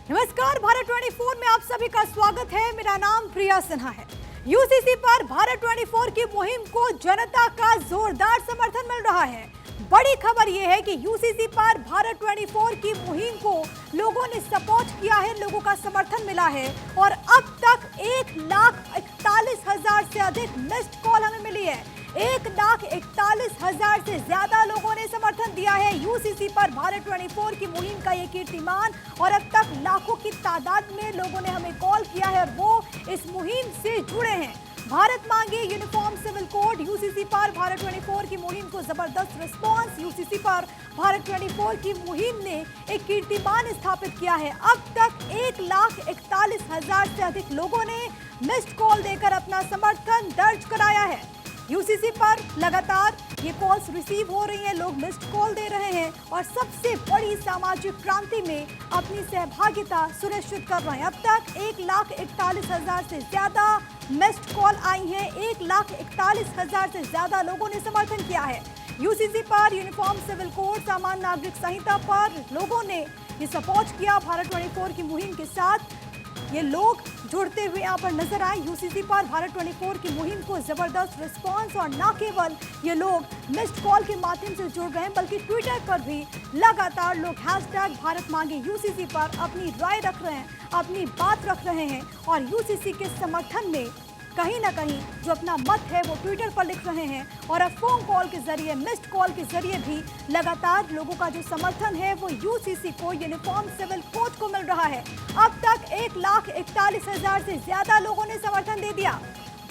नमस्कार, भारत 24 में आप सभी का स्वागत है। मेरा नाम प्रिया सिन्हा है। यूसीसी पर भारत 24 की मुहिम को जनता का जोरदार समर्थन मिल रहा है। बड़ी खबर यह है कि यूसीसी पर भारत 24 की मुहिम को लोगों ने सपोर्ट किया है, लोगों का समर्थन मिला है और अब तक 1,41,000 से अधिक मिस्ड कॉल हमें मिली है। 1,41,000 से ज्यादा लोगों ने समर्थन दिया है यूसीसी पर भारत 24 की मुहिम का ये कीर्तिमान और अब तक लाखों की तादाद में लोगों ने हमें कॉल किया है और वो इस मुहिम से जुड़े हैं। भारत मांगे यूनिफॉर्म सिविल कोड, यूसीसी पर भारत 24 की मुहिम को जबरदस्त रिस्पांस। यूसीसी पर भारत 24 की मुहिम ने एक कीर्तिमान स्थापित किया है। अब तक 1,41,000 से अधिक लोगों ने मिस्ड कॉल देकर अपना समर्थन दर्ज कराया है। यूसीसी पर लगातार ये कॉल्स रिसीव हो रही हैं, लोग मिस्ड कॉल दे रहे हैं और सबसे बड़ी सामाजिक क्रांति में अपनी सहभागिता सुनिश्चित कर रहे हैं। अब तक 1,41,000 से ज्यादा मिस्ड कॉल आई हैं, 1,41,000 से ज्यादा लोगों ने समर्थन किया है। यूसीसी पर यूनिफॉर्म सिविल कोड, सामान्य नागरिक संहिता पर लोगों ने ये सपोर्ट किया। भारत 24 की मुहिम के साथ ये लोग जुड़ते हुए यहाँ पर नजर आए। यूसीसी पर भारत 24 की मुहिम को जबरदस्त रिस्पांस और न केवल ये लोग मिस्ड कॉल के माध्यम से जुड़ रहे हैं बल्कि ट्विटर पर भी लगातार लोग हैशटैग भारत मांगे यूसीसी पर अपनी राय रख रहे हैं, अपनी बात रख रहे हैं और यूसीसी के समर्थन में कहीं ना कहीं जो अपना मत है वो ट्विटर पर लिख रहे हैं और अब फोन कॉल के जरिए, मिस्ड कॉल के जरिए भी लगातार लोगों का जो समर्थन है वो यूसीसी को, यूनिफॉर्म सिविल कोड को मिल रहा है। अब तक 1,41,000 से ज्यादा लोगों ने समर्थन दे दिया।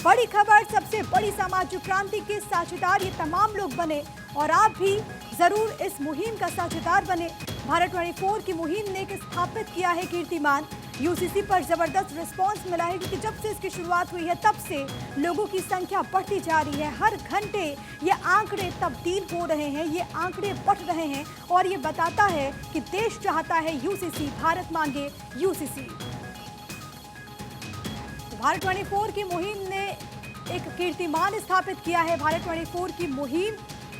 बड़ी खबर, सबसे बड़ी सामाजिक क्रांति के साझेदार ये तमाम लोग बने और आप भी जरूर इस मुहिम का साझेदार बने। भारत 24 की मुहिम ने स्थापित किया है कीर्तिमान। यूसीसी पर जबरदस्त रिस्पांस मिला है क्योंकि जब से इसकी शुरुआत हुई है तब से लोगों की संख्या बढ़ती जा रही है। हर घंटे ये आंकड़े तब्दील हो रहे हैं, ये आंकड़े बढ़ रहे हैं और ये बताता है कि देश चाहता है यूसीसी, भारत मांगे यूसीसी। भारत 24 की मुहिम ने एक कीर्तिमान स्थापित किया है। भारत 24 की मुहिम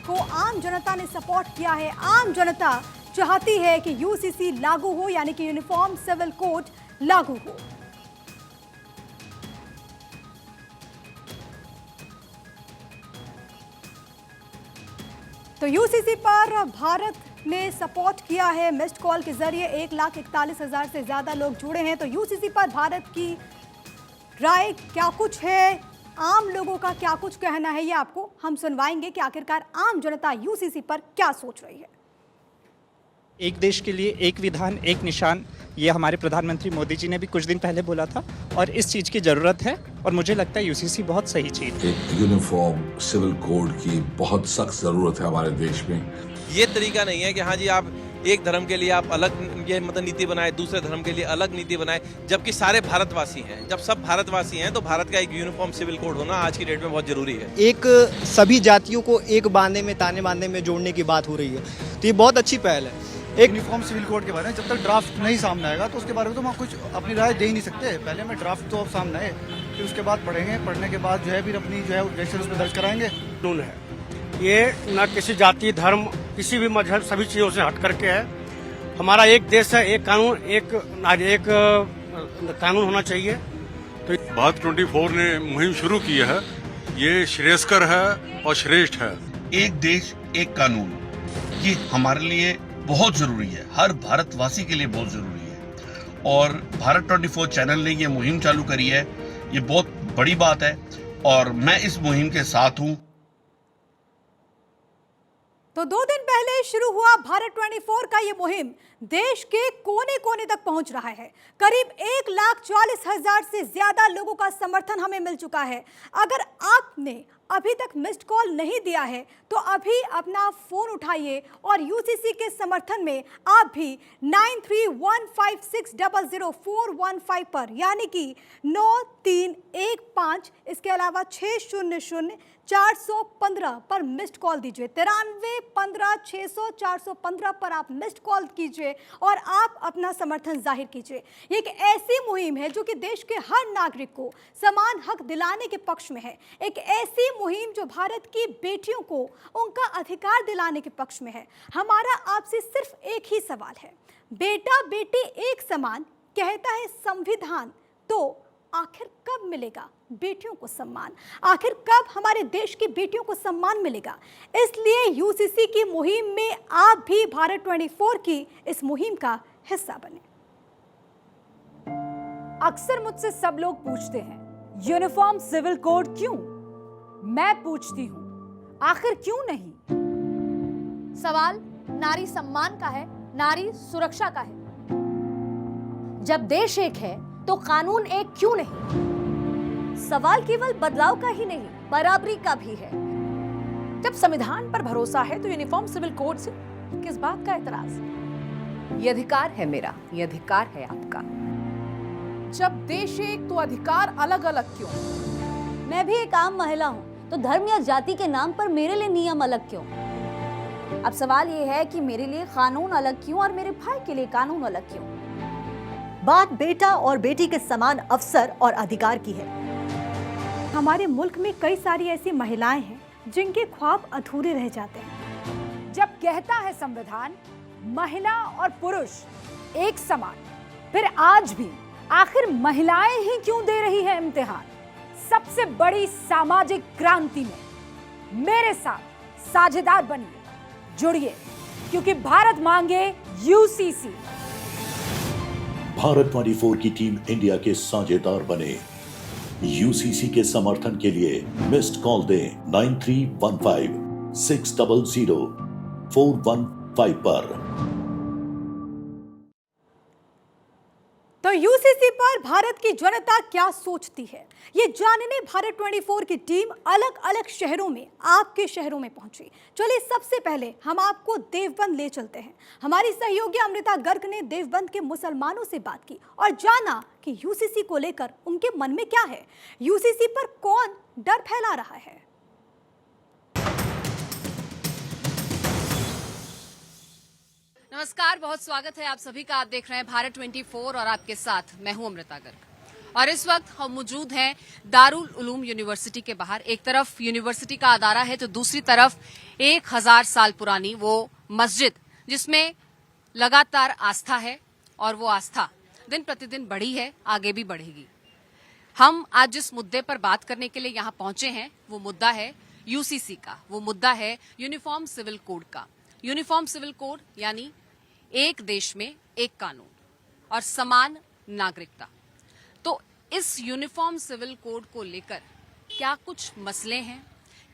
को आम जनता ने सपोर्ट किया है। आम जनता चाहती है कि यूसीसी लागू हो, यानी कि यूनिफॉर्म सिविल कोड लागू हो। तो यूसीसी पर भारत ने सपोर्ट किया है मिस्ड कॉल के जरिए। 1,41,000 से ज्यादा लोग जुड़े हैं। तो यूसीसी पर भारत की राय क्या कुछ है, आम लोगों का क्या कुछ कहना है, ये आपको हम सुनवाएंगे कि आखिरकार आम जनता यूसीसी पर क्या सोच रही है। एक देश के लिए एक विधान एक निशान, ये हमारे प्रधानमंत्री मोदी जी ने भी कुछ दिन पहले बोला था और इस चीज़ की ज़रूरत है और मुझे लगता है यूसीसी बहुत सही चीज़ है। एक यूनिफॉर्म सिविल कोड की बहुत सख्त ज़रूरत है हमारे देश में। ये तरीका नहीं है कि हाँ जी आप एक धर्म के लिए आप अलग ये मतलब नीति बनाए, दूसरे धर्म के लिए अलग नीति बनाए, जबकि सारे भारतवासी हैं। जब सब भारतवासी हैं तो भारत का एक यूनिफॉर्म सिविल कोड होना आज की डेट में बहुत जरूरी है। एक सभी जातियों को एक बांधे में, ताने बांधे में जोड़ने की बात हो रही है, तो ये बहुत अच्छी पहल है। एक यूनिफॉर्म सिविल कोड के बारे में जब तक ड्राफ्ट नहीं सामने आएगा तो उसके बारे में तो हम कुछ अपनी राय दे ही नहीं सकते। पहले हमें ड्राफ्ट तो अब सामने आए, फिर उसके बाद पढ़ेंगे, पढ़ने के बाद जो है फिर अपनी जो है ऑब्जेक्शन उसमें दर्ज कराएंगे। कानून है ये, न किसी जाति, धर्म, किसी भी मजहब, सभी चीज़ों से हट करके है। हमारा एक देश है, एक कानून, एक कानून होना चाहिए। तो भारत 24 ने मुहिम शुरू की है, ये श्रेयस्कर है और श्रेष्ठ है। एक देश एक कानून, ये हमारे लिए बहुत जरूरी है, हर भारतवासी के लिए बहुत जरूरी है और भारत 24 चैनल ने ये मुहिम चालू करी है, ये बहुत बड़ी बात है और मैं इस मुहिम के साथ हूँ। तो 2 दिन पहले शुरू हुआ भारत 24 का ये मुहिम देश के कोने कोने तक पहुंच रहा है। करीब 1,40,000 से ज्यादा लोगों का समर्थन हमें मिल चुका है। अगर आपने अभी तक मिस्ड कॉल नहीं दिया है तो अभी अपना फोन उठाइए और यूसीसी के समर्थन में आप भी 9315600415 पर, यानी कि 9315, इसके अलावा 600-415 पर मिस्ड कॉल दीजिए। 9315600415 पर आप मिस्ड कॉल कीजिए और आप अपना समर्थन जाहिर कीजिए। ये एक ऐसी मुहिम है जो कि देश के हर नागरिक को समान हक दिलाने के पक्ष में है। एक ऐसी मुहिम जो भारत की बेटियों को उनका अधिकार दिलाने के पक्ष में है। हमारा आपसे सिर्फ एक ही सवाल है, बेटा बेटी एक समान कहता है संविधान, तो आखिर कब मिलेगा बेटियों को सम्मान? आखिर कब हमारे देश की बेटियों को सम्मान मिलेगा? इसलिए यूसीसी की मुहिम में आप भी भारत 24 की इस मुहिम का हिस्सा बने। अक्सर मुझसे सब लोग पूछते हैं, यूनिफॉर्म सिविल कोड क्यों? मैं पूछती हूं, आखिर क्यों नहीं? सवाल नारी सम्मान का है, नारी सुरक्षा का है। जब देश एक है तो कानून एक क्यों नहीं? सवाल केवल बदलाव का ही नहीं, बराबरी का भी है। जब संविधान पर भरोसा है तो यूनिफॉर्म सिविल कोड से किस बात का एतराज? ये अधिकार है मेरा, ये अधिकार है आपका। जब देश एक तो अधिकार अलग अलग क्यों? मैं भी एक आम महिला हूँ, तो धर्म या जाति के नाम पर मेरे लिए नियम अलग क्यों? अब सवाल ये है कि मेरे लिए कानून अलग क्यों और मेरे भाई के लिए कानून अलग क्यों? बात बेटा और बेटी के समान अवसर और अधिकार की है। हमारे मुल्क में कई सारी ऐसी महिलाएं हैं जिनके ख्वाब अधूरे रह जाते हैं। जब कहता है संविधान महिला और पुरुष एक समान, फिर आज भी आखिर महिलाएं ही क्यों दे रही है इम्तिहान? सबसे बड़ी सामाजिक क्रांति में मेरे साथ साझेदार बनिए, जुड़िए, क्योंकि भारत मांगे यूसीसी। भारत 24 की टीम इंडिया के साझेदार बने। यूसीसी के समर्थन के लिए मिस्ड कॉल दें 9315 600 415 पर। तो यूसीसी पर भारत की जनता क्या सोचती है, ये जानने भारत 24 की टीम अलग अलग शहरों में, आपके शहरों में पहुंची। चलिए सबसे पहले हम आपको देवबंद ले चलते हैं। हमारी सहयोगी अमृता गर्ग ने देवबंद के मुसलमानों से बात की और जाना कि यूसीसी को लेकर उनके मन में क्या है, यूसीसी पर कौन डर फैला रहा है। नमस्कार, बहुत स्वागत है आप सभी का। आप देख रहे हैं भारत 24 और आपके साथ मैं हूं अमृता गर्ग। और इस वक्त हम मौजूद हैं दारुल उलूम यूनिवर्सिटी के बाहर। एक तरफ यूनिवर्सिटी का अदारा है तो दूसरी तरफ 1000 साल पुरानी वो मस्जिद, जिसमें लगातार आस्था है और वो आस्था दिन प्रतिदिन बढ़ी है, आगे भी बढ़ेगी। हम आज जिस मुद्दे पर बात करने के लिए यहाँ पहुंचे हैं वो मुद्दा है यूसीसी का, वो मुद्दा है यूनिफॉर्म सिविल कोड का। यूनिफॉर्म सिविल कोड यानी एक देश में एक कानून और समान नागरिकता। तो इस यूनिफॉर्म सिविल कोड को लेकर क्या कुछ मसले हैं,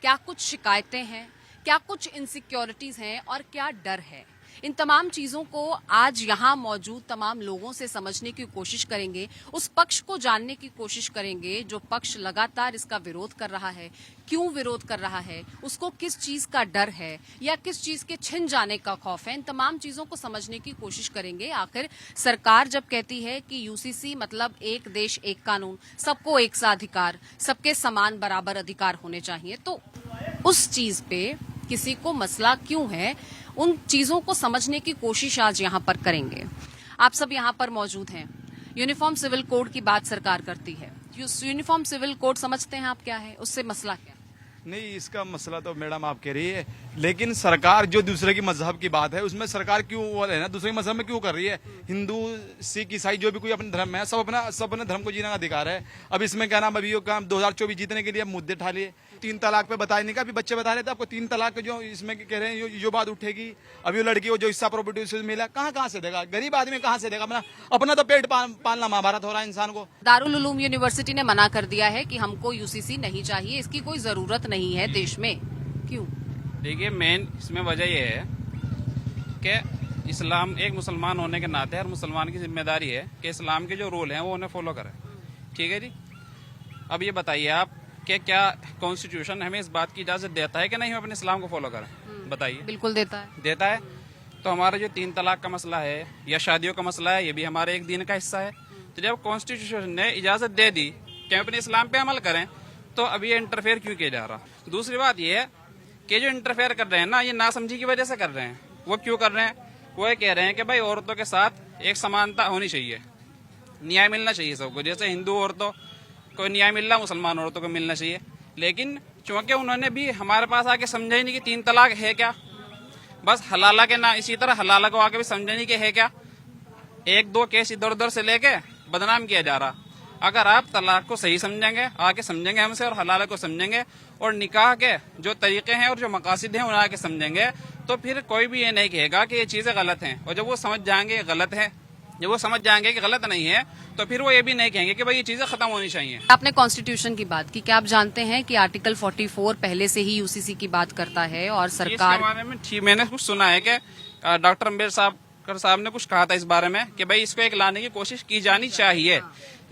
क्या कुछ शिकायतें हैं, क्या कुछ इनसिक्योरिटीज हैं और क्या डर है, इन तमाम चीजों को आज यहाँ मौजूद तमाम लोगों से समझने की कोशिश करेंगे। उस पक्ष को जानने की कोशिश करेंगे जो पक्ष लगातार इसका विरोध कर रहा है, क्यों विरोध कर रहा है, उसको किस चीज का डर है या किस चीज के छिन जाने का खौफ है। इन तमाम चीजों को समझने की कोशिश करेंगे। आखिर सरकार जब कहती है कि यूसीसी मतलब एक देश एक कानून, सबको एक सा अधिकार, सबके समान बराबर अधिकार होने चाहिए, तो उस चीज पे किसी को मसला क्यों है, उन चीजों को समझने की कोशिश आज यहाँ पर करेंगे। आप सब यहाँ पर मौजूद हैं। यूनिफॉर्म सिविल कोड की बात सरकार करती है। यूनिफॉर्म सिविल कोड समझते हैं आप क्या है, उससे मसला क्या? नहीं, इसका मसला तो मैडम आप कह रही है, लेकिन सरकार जो दूसरे की मजहब की बात है उसमें सरकार क्यों वो है ना दूसरे मजहब में क्यों कर रही है? हिंदू, सिख, ईसाई जो भी कोई अपने धर्म है, सब अपने धर्म को जीने का अधिकार है। अब इसमें क्या नाम, अभी 2024 जीतने के लिए मुद्दे उठा लिए। 3 तलाक पे बताया नहीं का, अभी बच्चे बता रहे थे आपको 3 तलाक जो इसमें कह रहे हैं जो बात उठेगी। अभी वो लड़की को जो हिस्सा प्रॉपर्टी से मिला, कहाँ से देगा? गरीब आदमी कहाँ से देगा? अपना तो पेट पालना महाभारत हो रहा है इंसान को। दारुल उलूम यूनिवर्सिटी ने मना कर दिया है कि हमको यूसीसी नहीं चाहिए, इसकी कोई जरूरत नहीं है देश में। क्यों? देखिए, मेन इसमें वजह यह है कि इस्लाम एक मुसलमान होने के नाते हर मुसलमान की जिम्मेदारी है कि इस्लाम के जो रूल हैं वो उन्हें फॉलो करें। ठीक है जी। अब ये बताइए आप कि क्या कॉन्स्टिट्यूशन हमें इस बात की इजाजत देता है कि नहीं हम अपने इस्लाम को फॉलो करें? बताइए। बिल्कुल देता है। तो हमारा जो 3 तलाक का मसला है या शादियों का मसला है, ये भी हमारे एक दीन का हिस्सा है। तो जब कॉन्स्टिट्यूशन ने इजाजत दे दी कि हम अपने इस्लाम पे अमल करें, तो अब ये इंटरफेयर क्यों किया जा रहा? दूसरी बात ये है कि जो इंटरफेयर कर रहे हैं ना, ये नासमझी की वजह से कर रहे हैं। वो क्यों कर रहे हैं? वो ये कह रहे हैं कि भाई औरतों के साथ एक समानता होनी चाहिए, न्याय मिलना चाहिए सबको। जैसे हिंदू औरतों को न्याय मिल रहा, मुसलमान औरतों को मिलना चाहिए। लेकिन चूंकि उन्होंने भी हमारे पास आके समझा ही नहीं कि 3 तलाक है क्या, बस हलाला के ना, इसी तरह हलाला को आके भी समझा नहीं कि है क्या, एक दो केस इधर उधर से लेके बदनाम किया जा रहा। अगर आप तलाक को सही समझेंगे, आके समझेंगे हमसे, और हलाल को समझेंगे, और निकाह के जो तरीके हैं और जो मकासद हैं उन्हें आके समझेंगे, तो फिर कोई भी ये नहीं कहेगा कि ये चीजें गलत हैं। और जब वो समझ जाएंगे गलत है, जब वो समझ जाएंगे कि गलत नहीं है, तो फिर वो ये भी नहीं कहेंगे कि भाई ये चीजें खत्म होनी चाहिए। आपने कॉन्स्टिट्यूशन की बात की, क्या आप जानते हैं कि आर्टिकल 44 पहले से ही यूसीसी की बात करता है और सरकार इसके बारे में ठीक मैंने कुछ सुना है कि डॉक्टर अम्बेडकर साहब ने कुछ कहा था इस बारे में कि भाई इसको एक लाने की कोशिश की जानी चाहिए,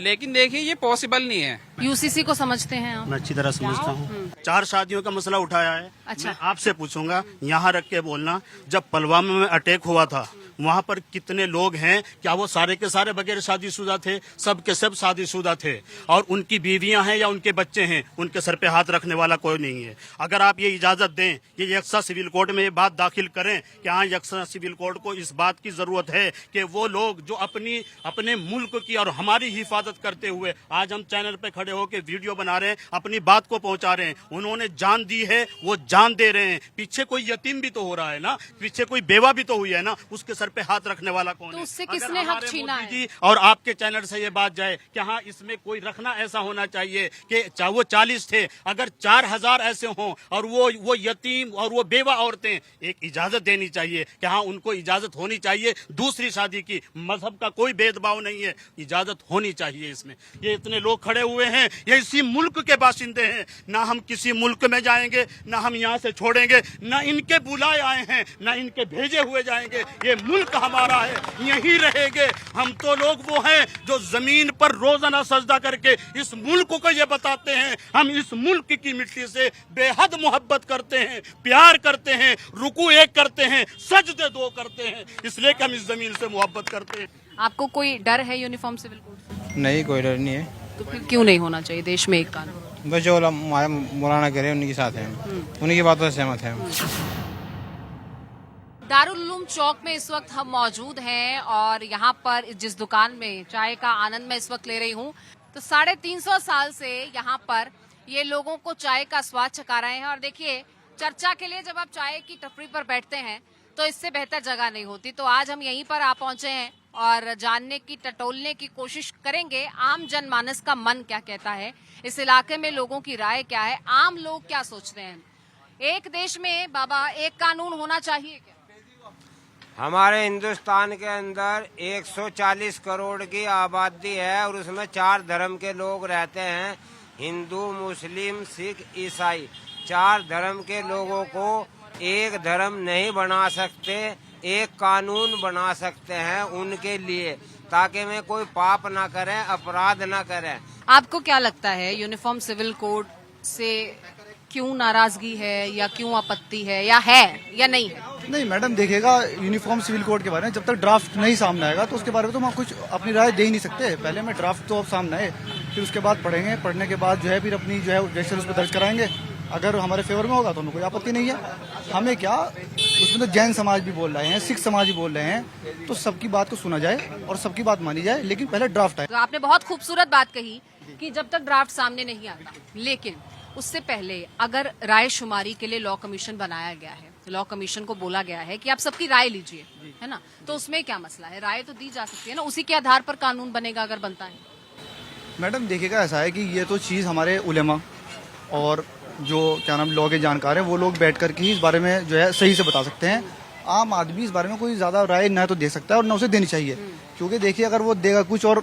लेकिन देखिए ये पॉसिबल नहीं है। यूसीसी को समझते हैं आप? मैं अच्छी तरह समझता हूँ। 4 शादियों का मसला उठाया है। अच्छा। मैं आपसे पूछूंगा, यहाँ रख के बोलना, जब पुलवामा में अटैक हुआ था वहाँ पर कितने लोग हैं? क्या वो सारे के सारे बगैर शादीशुदा थे? सब के सब शादीशुदा थे, और उनकी बीवियां हैं या उनके बच्चे हैं, उनके सर पे हाथ रखने वाला कोई नहीं है। अगर आप ये इजाजत दें, ये यक्सा सिविल कोड में ये बात दाखिल करें कि हाँ, यक्सा सिविल कोड को इस बात की जरूरत है कि वो लोग जो अपने मुल्क की और हमारी हिफाजत करते हुए आज हम चैनल पे खड़े होकर वीडियो बना रहे हैं, अपनी बात को पहुंचा रहे हैं, उन्होंने जान दी है, वो जान दे रहे हैं। पीछे कोई यतीम भी तो हो रहा है ना, पीछे कोई बेवा भी तो हुई है ना, उसके सर पे हाथ रखने वाला कौन है? उससे किसने हक छीना है? जी, और आपके चैनल से ये बात जाए कि हाँ, इसमें कोई रखना ऐसा होना चाहिए कि चाहे वो 40 थे, अगर 4000 ऐसे हों और वो यतीम और वो बेवा औरतें, एक इजाजत देनी चाहिए कि हाँ, उनको इजाजत होनी चाहिए दूसरी शादी की। मजहब का कोई भेदभाव नहीं है, इजाजत होनी चाहिए इसमें। ये इतने लोग खड़े हुए हैं, ये इसी मुल्क के बाशिंदे हैं, ना हम किसी मुल्क में जाएंगे, ना हम यहाँ से छोड़ेंगे, ना इनके बुलाए आए हैं, ना इनके भेजे हुए जाएंगे। ये मुल्क हमारा है, यही रहेंगे। हम तो लोग वो हैं जो जमीन पर रोजाना सजदा करके इस मुल्क को ये बताते हैं, हम इस मुल्क की मिट्टी से बेहद मोहब्बत करते हैं, प्यार करते हैं, रुकू एक करते हैं, सजदे 2 करते हैं, इसलिए कि हम इस जमीन से मोहब्बत करते हैं। आपको कोई डर है यूनिफॉर्म सिविल कोड से? नहीं, कोई डर नहीं है। तो फिर क्यों नहीं होना चाहिए देश में एक कानून? बस जो हमारे मौलाना कह रहे हैं उन्हीं के साथ हैं, उन्हीं की बातों से सहमत हैं। दारुल उलूम चौक में इस वक्त हम मौजूद हैं और यहाँ पर जिस दुकान में चाय का आनंद मैं इस वक्त ले रही हूँ, तो 350 साल से यहाँ पर ये लोगों को चाय का स्वाद चखा रहे हैं। और देखिए, चर्चा के लिए जब आप चाय की टपरी पर बैठते हैं तो इससे बेहतर जगह नहीं होती। तो आज हम यहीं पर आ पहुंचे हैं और जानने की, टटोलने की कोशिश करेंगे आम जनमानस का मन क्या कहता है, इस इलाके में लोगों की राय क्या है, आम लोग क्या सोचते हैं। एक देश में बाबा एक कानून होना चाहिए क्या? हमारे हिंदुस्तान के अंदर 140 करोड़ की आबादी है और उसमें 4 धर्म के लोग रहते हैं, हिंदू, मुस्लिम, सिख, ईसाई। 4 धर्म के लोगों को एक धर्म नहीं बना सकते, एक कानून बना सकते हैं उनके लिए, ताकि वे कोई पाप ना करें, अपराध ना करें। आपको क्या लगता है यूनिफॉर्म सिविल कोड से क्यों नाराजगी है, या क्यों आपत्ति है, या नहीं है? नहीं मैडम, देखिएगा, यूनिफॉर्म सिविल कोड के बारे में जब तक ड्राफ्ट नहीं सामने आएगा तो उसके बारे में तो हम कुछ अपनी राय दे ही नहीं सकते। पहले में ड्राफ्ट तो अब सामने आए, फिर उसके बाद पढ़ेंगे, पढ़ने के बाद जो है फिर अपनी जो है ऑब्जेक्शन उस पर दर्ज कराएंगे। अगर हमारे फेवर में होगा तो हमें कोई आपत्ति नहीं है। हमें क्या, उसमें तो जैन समाज भी बोल रहे हैं, सिख समाज भी बोल रहे हैं, तो सबकी बात को सुना जाए और सबकी बात मानी जाए, लेकिन पहले ड्राफ्ट आए। तो आपने बहुत खूबसूरत बात कही कि जब तक ड्राफ्ट सामने नहीं आता, लेकिन उससे पहले अगर राय शुमारी के लिए लॉ कमीशन बनाया गया है, लॉ कमीशन को बोला गया है कि आप सबकी राय लीजिए, है ना, तो उसमें क्या मसला है? राय तो दी जा सकती है ना, उसी के आधार पर कानून बनेगा अगर बनता है। मैडम देखिएगा, ऐसा है कि ये तो चीज़ हमारे उलेमा और जो क्या नाम लॉ के जानकार हैं वो लोग बैठ कर के ही इस बारे में जो है सही से बता सकते हैं। आम आदमी इस बारे में कोई ज़्यादा राय न तो दे सकता है और न उसे देनी चाहिए, क्योंकि देखिए अगर वो देगा कुछ और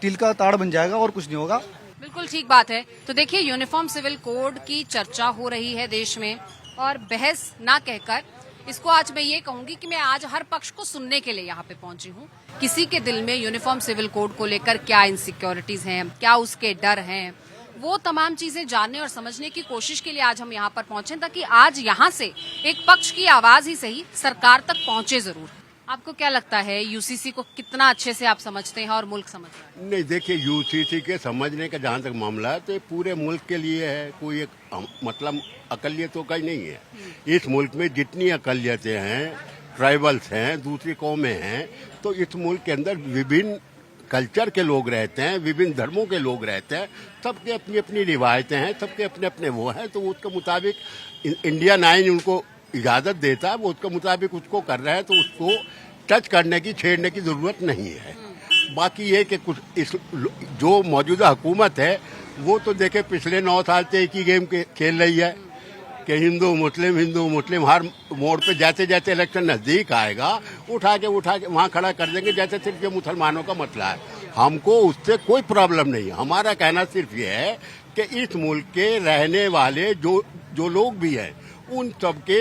तिल का ताड़ बन जाएगा और कुछ नहीं होगा। बिल्कुल ठीक बात है। तो देखिए, यूनिफॉर्म सिविल कोड की चर्चा हो रही है देश में, और बहस ना कहकर इसको आज मैं ये कहूंगी कि मैं आज हर पक्ष को सुनने के लिए यहाँ पे पहुंची हूँ। किसी के दिल में यूनिफॉर्म सिविल कोड को लेकर क्या इनसिक्योरिटीज हैं, क्या उसके डर हैं, वो तमाम चीजें जानने और समझने की कोशिश के लिए आज हम यहाँ पर पहुंचे, ताकि आज यहाँ से एक पक्ष की आवाज ही सही सरकार तक पहुंचे जरूर। आपको क्या लगता है, यूसीसी को कितना अच्छे से आप समझते हैं और मुल्क समझ रहा है? नहीं, देखिए, यूसीसी के समझने का जहाँ तक मामला है तो ये पूरे मुल्क के लिए है, कोई एक मतलब अकलियतों का ही नहीं है। इस मुल्क में जितनी अकलियतें हैं, ट्राइबल्स हैं, दूसरी कौमें हैं, तो इस मुल्क के अंदर विभिन्न कल्चर के लोग रहते हैं, विभिन्न धर्मों के लोग रहते हैं, सबके अपनी अपनी रिवायतें हैं, सबके अपने अपने वो हैं, तो उसके मुताबिक इंडियन आइन उनको इजाज़त देता है, वो उसके मुताबिक उसको कर रहे हैं, तो उसको टच करने की, छेड़ने की जरूरत नहीं है। बाकी ये कि कुछ इस जो मौजूदा हुकूमत है वो तो देखे पिछले 9 साल से एक ही गेम खेल रही है कि हिंदू मुस्लिम हर मोड़ पे जैसे जैसे इलेक्शन नजदीक आएगा उठा के वहाँ खड़ा कर देंगे, जैसे सिर्फ ये मुसलमानों का मसला है। हमको उससे कोई प्रॉब्लम नहीं है। हमारा कहना सिर्फ ये है कि इस मुल्क के रहने वाले जो लोग भी हैं उन सब के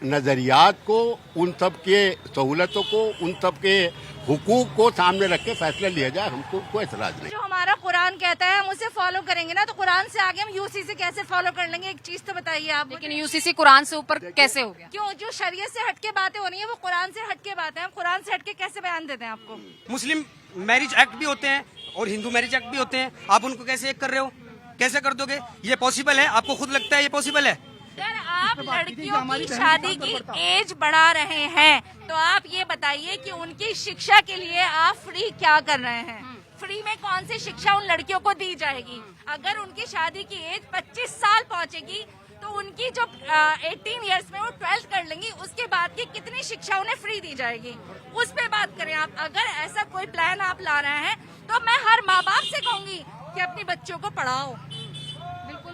नजरियात को, उन सब के सहूलतों को, उन सब के हुकूक को सामने रख के फैसला लिया जाए। हमको कोई एतराज नहीं। जो हमारा कुरान कहता है हम उसे फॉलो करेंगे ना, तो कुरान से आगे हम यूसीसी कैसे फॉलो कर लेंगे? एक चीज तो बताइए आप। लेकिन यूसीसी कुरान से ऊपर कैसे हो गया? क्यों? जो शरीयत से हटके बातें हो रही है वो कुरान से हटके बातें हैं। हम कुरान से हटके कैसे बयान देते हैं आपको? मुस्लिम मैरिज एक्ट भी होते हैं और हिंदू मैरिज एक्ट भी होते हैं, आप उनको कैसे एक कर रहे हो? कैसे कर दोगे? ये पॉसिबल है? आपको खुद लगता है ये पॉसिबल है? सर, आप लड़कियों की शादी की एज बढ़ा रहे हैं, तो आप ये बताइए कि उनकी शिक्षा के लिए आप फ्री क्या कर रहे हैं? फ्री में कौन सी शिक्षा उन लड़कियों को दी जाएगी? अगर उनकी शादी की एज 25 साल पहुंचेगी तो उनकी जो 18 इयर्स में वो 12th कर लेंगी, उसके बाद की कितनी शिक्षा उन्हें फ्री दी जाएगी? उस पे बात करें आप। अगर ऐसा कोई प्लान आप ला रहे हैं तो मैं हर माँ बाप से कहूंगी कि अपने बच्चों को पढ़ाओ। बिल्कुल,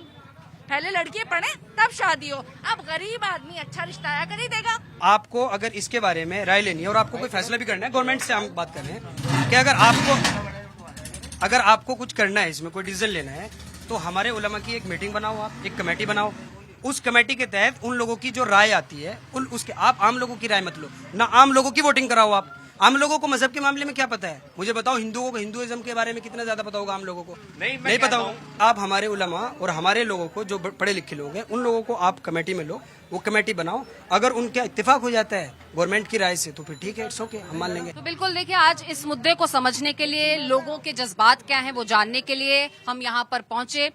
पहले लड़कियां पढ़े तब शादी हो। अब गरीब आदमी अच्छा रिश्ता आया कर ही देगा। आपको अगर इसके बारे में राय लेनी है और आपको कोई फैसला भी करना है, गवर्नमेंट से हम बात कर रहे हैं कि अगर आपको कुछ करना है, इसमें कोई डिसीजन लेना है, तो हमारे उलमा की एक मीटिंग बनाओ, आप एक कमेटी बनाओ। उस कमेटी के तहत उन लोगों की जो राय आती है उसके आप आम लोगों की राय मत लो ना, आम लोगों की वोटिंग कराओ। आप आम लोगों को मजहब के मामले में क्या पता है? मुझे बताओ, हिंदुओं को हिंदुइज्म के बारे में कितना ज्यादा पता होगा आम लोगों को? नहीं पता होगा। आप हमारे उलमा और हमारे लोगों को, जो पढ़े लिखे लोग हैं, उन लोगों को आप कमेटी में लो, वो कमेटी बनाओ। अगर उनका इत्तेफाक हो जाता है गवर्नमेंट की राय से तो फिर ठीक है, इट्स ओके, हम मान लेंगे। तो बिल्कुल देखिए, आज इस मुद्दे को समझने के लिए, लोगों के जज्बात क्या हैं वो जानने के लिए हम यहाँ पर पहुंचे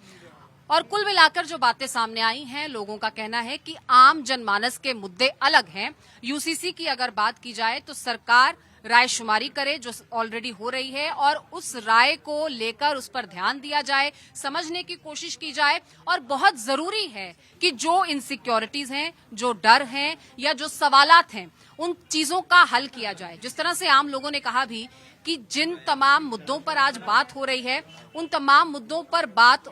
और कुल मिलाकर जो बातें सामने आई हैं, लोगों का कहना है कि आम जनमानस के मुद्दे अलग हैं। यूसीसी की अगर बात की जाए तो सरकार राय शुमारी करे जो ऑलरेडी हो रही है और उस राय को लेकर उस पर ध्यान दिया जाए, समझने की कोशिश की जाए। और बहुत जरूरी है कि जो इनसिक्योरिटीज हैं, जो डर हैं या जो सवालात हैं, उन चीजों का हल किया जाए। जिस तरह से आम लोगों ने कहा भी कि जिन तमाम मुद्दों पर आज बात हो रही है, उन तमाम मुद्दों पर बात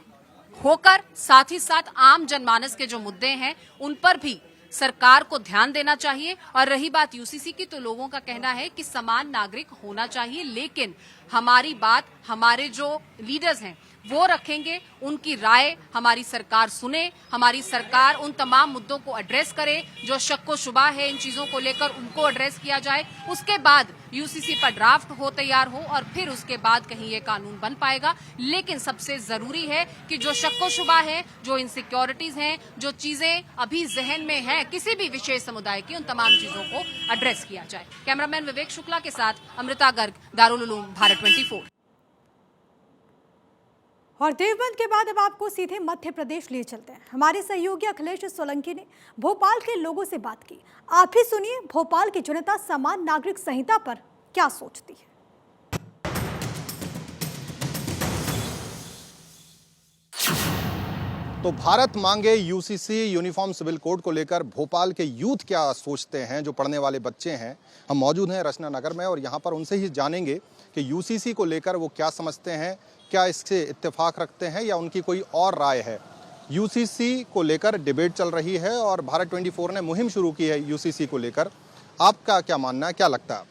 होकर साथ ही साथ आम जनमानस के जो मुद्दे हैं उन पर भी सरकार को ध्यान देना चाहिए। और रही बात यूसीसी की, तो लोगों का कहना है कि समान नागरिक होना चाहिए, लेकिन हमारी बात हमारे जो लीडर्स हैं वो रखेंगे, उनकी राय हमारी सरकार सुने, हमारी सरकार उन तमाम मुद्दों को एड्रेस करे जो शक्को शुबा है इन चीजों को लेकर, उनको एड्रेस किया जाए। उसके बाद यूसीसी पर ड्राफ्ट हो, तैयार हो और फिर उसके बाद कहीं ये कानून बन पाएगा। लेकिन सबसे जरूरी है कि जो शक्को शुबा है, जो इनसिक्योरिटीज हैं, जो चीजें अभी जहन में है किसी भी विशेष समुदाय की, उन तमाम चीजों को एड्रेस किया जाए। कैमरामैन विवेक शुक्ला के साथ अमृता गर्ग, दारुल उलूम, भारत 24। और देवबंद के बाद अब आपको सीधे मध्य प्रदेश ले चलते हैं। हमारे सहयोगी अखिलेश सोलंकी ने भोपाल के लोगों से बात की। आप ही सुनिए भोपाल की जनता समान नागरिक संहिता पर क्या सोचती है। तो भारत मांगे यूसीसी यूनिफॉर्म सिविल कोड को लेकर भोपाल के यूथ क्या सोचते हैं, जो पढ़ने वाले बच्चे हैं। हम मौजूद हैं रचना नगर में और यहाँ पर उनसे ही जानेंगे कि यूसीसी को लेकर वो क्या समझते हैं, क्या इससे इत्तेफाक रखते हैं या उनकी कोई और राय है। यूसीसी को लेकर डिबेट चल रही है और भारत 24 ने मुहिम शुरू की है यूसीसी को लेकर। आपका क्या मानना है, क्या लगता है?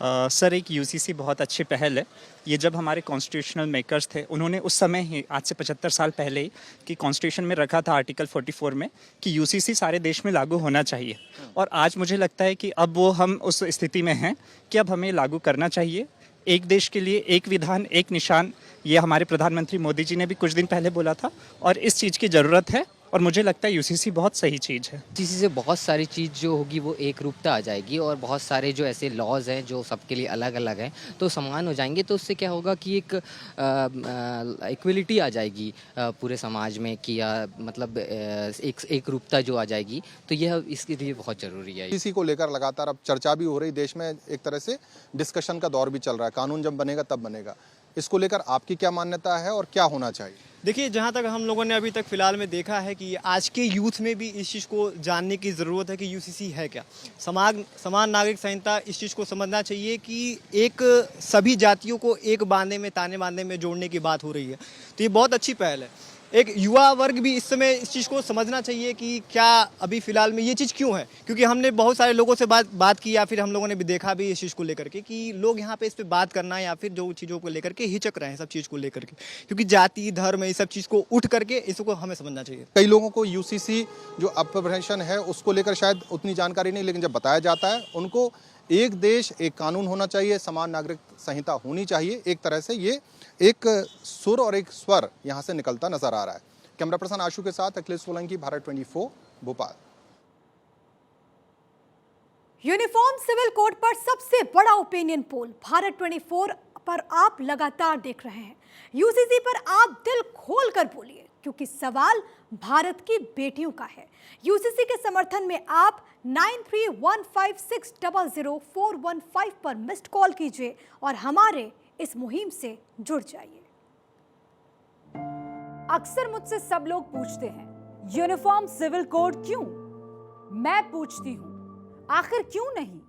सर, एक यूसीसी बहुत अच्छी पहल है। ये जब हमारे कॉन्स्टिट्यूशनल मेकर्स थे, उन्होंने उस समय ही, आज से 75 साल पहले ही, कि कॉन्स्टिट्यूशन में रखा था आर्टिकल 44 में कि यूसीसी सारे देश में लागू होना चाहिए। और आज मुझे लगता है कि अब वो हम उस स्थिति में हैं कि अब हमें लागू करना चाहिए। एक देश के लिए एक विधान एक निशान, ये हमारे प्रधानमंत्री मोदी जी ने भी कुछ दिन पहले बोला था और इस चीज़ की ज़रूरत है और मुझे लगता है यूसीसी बहुत सही चीज़ है। यूसीसी से बहुत सारी चीज़ जो होगी वो एक रूपता आ जाएगी और बहुत सारे जो ऐसे लॉज हैं जो सबके लिए अलग अलग हैं तो समान हो जाएंगे। तो उससे क्या होगा कि एक इक्वलिटी आ जाएगी पूरे समाज में, कि मतलब एक रूपता जो आ जाएगी। तो यह इसके लिए बहुत ज़रूरी है। यूसीसी को लेकर लगातार अब चर्चा भी हो रही, देश में एक तरह से डिस्कशन का दौर भी चल रहा है। कानून जब बनेगा तब बनेगा। इसको लेकर आपकी क्या मान्यता है और क्या होना चाहिए? देखिए, जहाँ तक हम लोगों ने अभी तक फिलहाल में देखा है कि आज के यूथ में भी इस चीज़ को जानने की ज़रूरत है कि यूसीसी है क्या। समान नागरिक संहिता इस चीज़ को समझना चाहिए कि एक सभी जातियों को एक बांधे में ताने बांधे में जोड़ने की बात हो रही है, तो ये बहुत अच्छी पहल है। एक युवा वर्ग भी इस समय इस चीज़ को समझना चाहिए कि क्या अभी फ़िलहाल में ये चीज़ क्यों है, क्योंकि हमने बहुत सारे लोगों से बात की या फिर हम लोगों ने भी देखा भी इस चीज़ को लेकर के कि लोग यहाँ पे इस पे बात करना या फिर जो चीज़ों को लेकर के हिचक रहे हैं सब चीज़ को लेकर के, क्योंकि जाति धर्म ये सब चीज़ को उठ करके इसको हमें समझना चाहिए। कई लोगों को यूसीसी जो अप्रोप्रिएशन है उसको लेकर शायद उतनी जानकारी नहीं, लेकिन जब बताया जाता है उनको एक देश एक कानून होना चाहिए, समान नागरिक संहिता होनी चाहिए। एक तरह से ये एक सुर और एक स्वर यहाँ से निकलता नजर आ रहा है। कैमरा पर्सन आशु के साथ Akhilesh Solanki, Bharat 24, Bhopal. Uniform civil code पर सबसे बड़ा ओपिनियन पोल भारत 24 पर आप लगातार देख रहे हैं। यूसीसी पर आप दिल खोल कर बोलिए, क्योंकि सवाल भारत की बेटियों का है। यूसीसी के समर्थन में आप 9315600415 पर मिस्ड कॉल कीजिए और हमारे इस मुहिम से जुड़ जाइए। अक्सर मुझसे सब लोग पूछते हैं, यूनिफॉर्म सिविल कोड क्यों? मैं पूछती हूं, आखिर क्यों नहीं?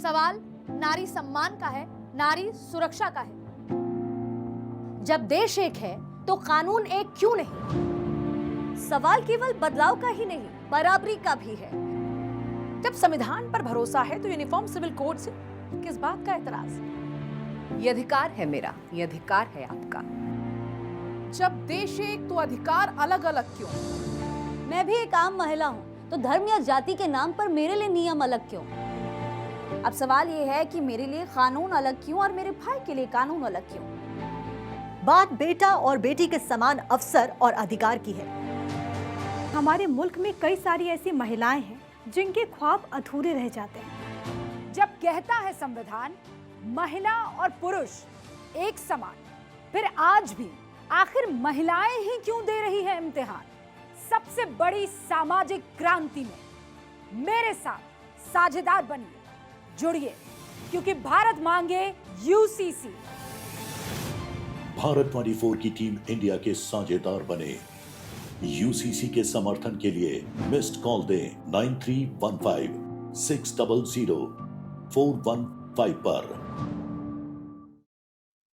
सवाल नारी सम्मान का है, नारी सुरक्षा का है। जब देश एक है तो कानून एक क्यों नहीं? सवाल केवल बदलाव का ही नहीं, बराबरी का भी है। जब संविधान पर भरोसा है तो यूनिफॉर्म सिविल कोड से किस बात का एतराज? ये अधिकार है मेरा, ये अधिकार है आपका। जब देश एक तो अधिकार अलग अलग क्यों? मैं भी एक आम महिला हूँ, तो धर्म या जाति के नाम पर मेरे लिए नियम अलग क्यों? अब सवाल ये है कि मेरे लिए कानून अलग क्यों और मेरे भाई के लिए कानून अलग क्यों? बात बेटा और बेटी के समान अवसर और अधिकार की है। हमारे मुल्क में कई सारी ऐसी महिलाएं हैं जिनके ख्वाब अधूरे रह जाते हैं। जब कहता है संविधान महिला और पुरुष एक समान, फिर आज भी आखिर महिलाएं ही क्यों दे रही है इम्तिहान? सबसे बड़ी सामाजिक क्रांति में मेरे साथ साझेदार बनिए, जुड़िए, क्योंकि भारत मांगे यूसीसी। भारत 24 की टीम इंडिया के साझेदार बने। यूसीसी के समर्थन के लिए मिस्ड कॉल दें 9315600415 पर।